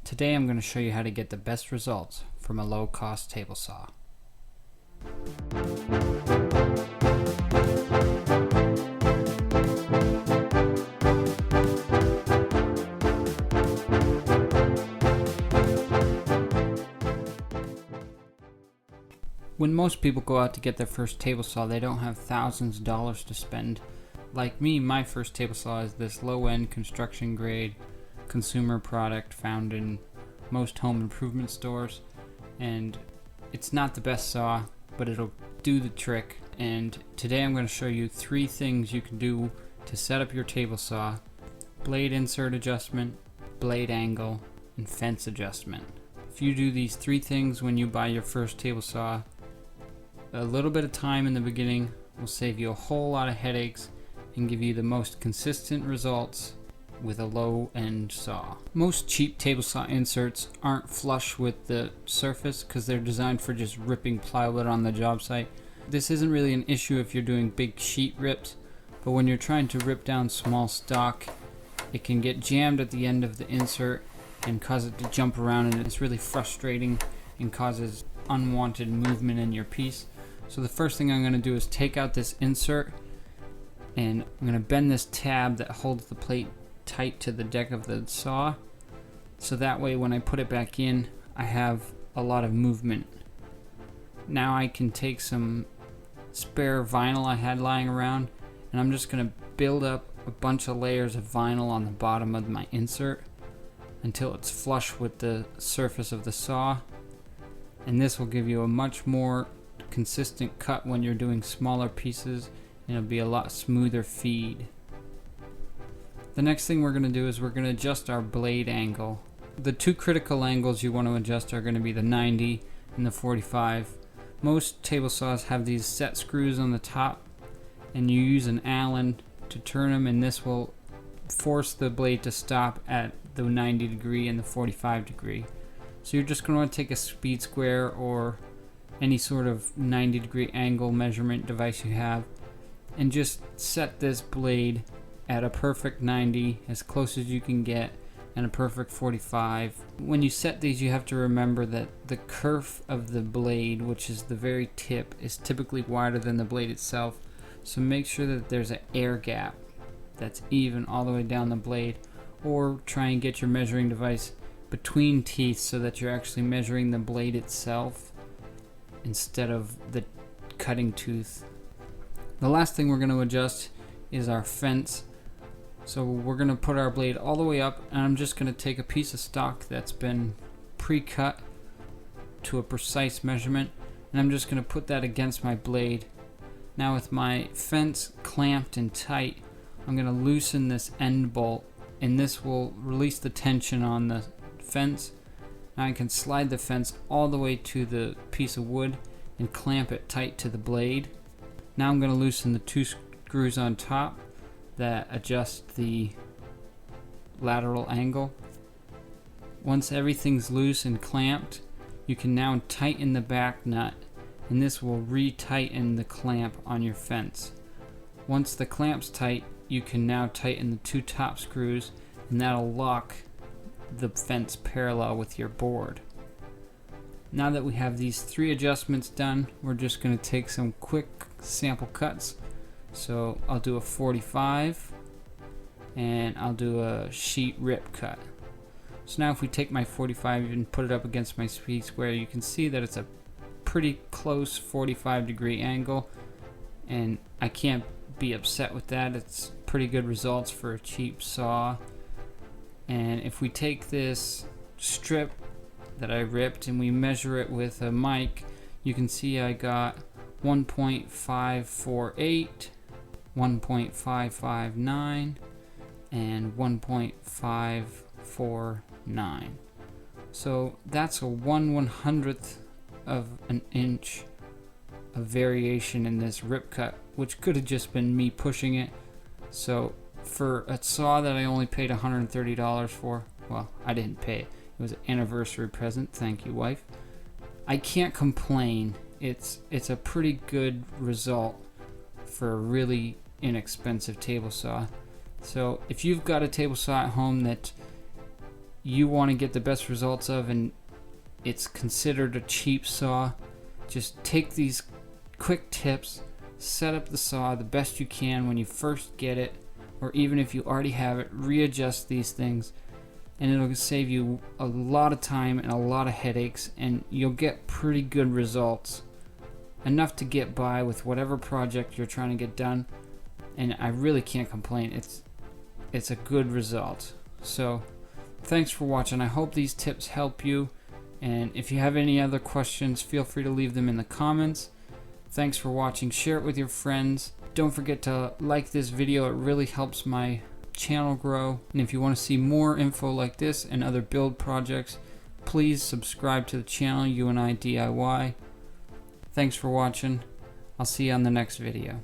Today I'm going to show you how to get the best results from a low-cost table saw. When most people go out to get their first table saw, they don't have thousands of dollars to spend. Like me, my first table saw is this low-end construction grade consumer product found in most home improvement stores, and it's not the best saw, but it'll do the trick. And today I'm going to show you 3 things you can do to set up your table saw: blade insert adjustment, blade angle, and fence adjustment. If you do these 3 things when you buy your first table saw, a little bit of time in the beginning will save you a whole lot of headaches and give you the most consistent results with a low-end saw. Most cheap table saw inserts aren't flush with the surface because they're designed for just ripping plywood on the job site. This isn't really an issue if you're doing big sheet rips, but when you're trying to rip down small stock, it can get jammed at the end of the insert and cause it to jump around, and it's really frustrating and causes unwanted movement in your piece. So the first thing I'm going to do is take out this insert, and I'm going to bend this tab that holds the plate tight to the deck of the saw, so that way when I put it back in, I have a lot of movement. Now I can take some spare vinyl I had lying around, and I'm just going to build up a bunch of layers of vinyl on the bottom of my insert until it's flush with the surface of the saw, and this will give you a much more consistent cut when you're doing smaller pieces, and it'll be a lot smoother feed. The next thing we're going to do is we're going to adjust our blade angle. The 2 critical angles you want to adjust are going to be the 90 and the 45. Most table saws have these set screws on the top, and you use an Allen to turn them, and this will force the blade to stop at the 90 degree and the 45 degree. So you're just going to want to take a speed square or any sort of 90 degree angle measurement device you have, and just set this blade at a perfect 90, as close as you can get, and a perfect 45. When you set these, you have to remember that the kerf of the blade, which is the very tip, is typically wider than the blade itself. So make sure that there's an air gap that's even all the way down the blade, or try and get your measuring device between teeth so that you're actually measuring the blade itself instead of the cutting tooth. The last thing we're going to adjust is our fence. So we're going to put our blade all the way up, and I'm just going to take a piece of stock that's been pre-cut to a precise measurement, and I'm just going to put that against my blade. Now with my fence clamped and tight, I'm going to loosen this end bolt, and this will release the tension on the fence. Now I can slide the fence all the way to the piece of wood and clamp it tight to the blade. Now I'm going to loosen the 2 screws on top that adjust the lateral angle. Once everything's loose and clamped, you can now tighten the back nut, and this will re-tighten the clamp on your fence. Once the clamp's tight, you can now tighten the 2 top screws, and that'll lock the fence parallel with your board. Now that we have these 3 adjustments done, we're just going to take some quick sample cuts. So I'll do a 45, and I'll do a sheet rip cut. So now if we take my 45 and put it up against my speed square, you can see that it's a pretty close 45 degree angle, and I can't be upset with that. It's pretty good results for a cheap saw. And if we take this strip that I ripped and we measure it with a mic, you can see I got 1.548, 1.559, and 1.549. So that's a 1/100th of an inch of variation in this rip cut, which could have just been me pushing it. So for a saw that I only paid $130 for, well, I didn't pay it. It was an anniversary present. Thank you, wife. I can't complain. It's a pretty good result for a really inexpensive table saw. So if you've got a table saw at home that you want to get the best results of, and it's considered a cheap saw, just take these quick tips, set up the saw the best you can when you first get it, or even if you already have it, readjust these things, and it'll save you a lot of time and a lot of headaches, and you'll get pretty good results, enough to get by with whatever project you're trying to get done. And I really can't complain. It's a good result. So thanks for watching. I hope these tips help you, and if you have any other questions, feel free to leave them in the comments. Thanks for watching. Share it with your friends. Don't forget to like this video. It really helps my channel grow. And if you want to see more info like this and other build projects, please subscribe to the channel, UNI DIY. Thanks for watching. I'll see you on the next video.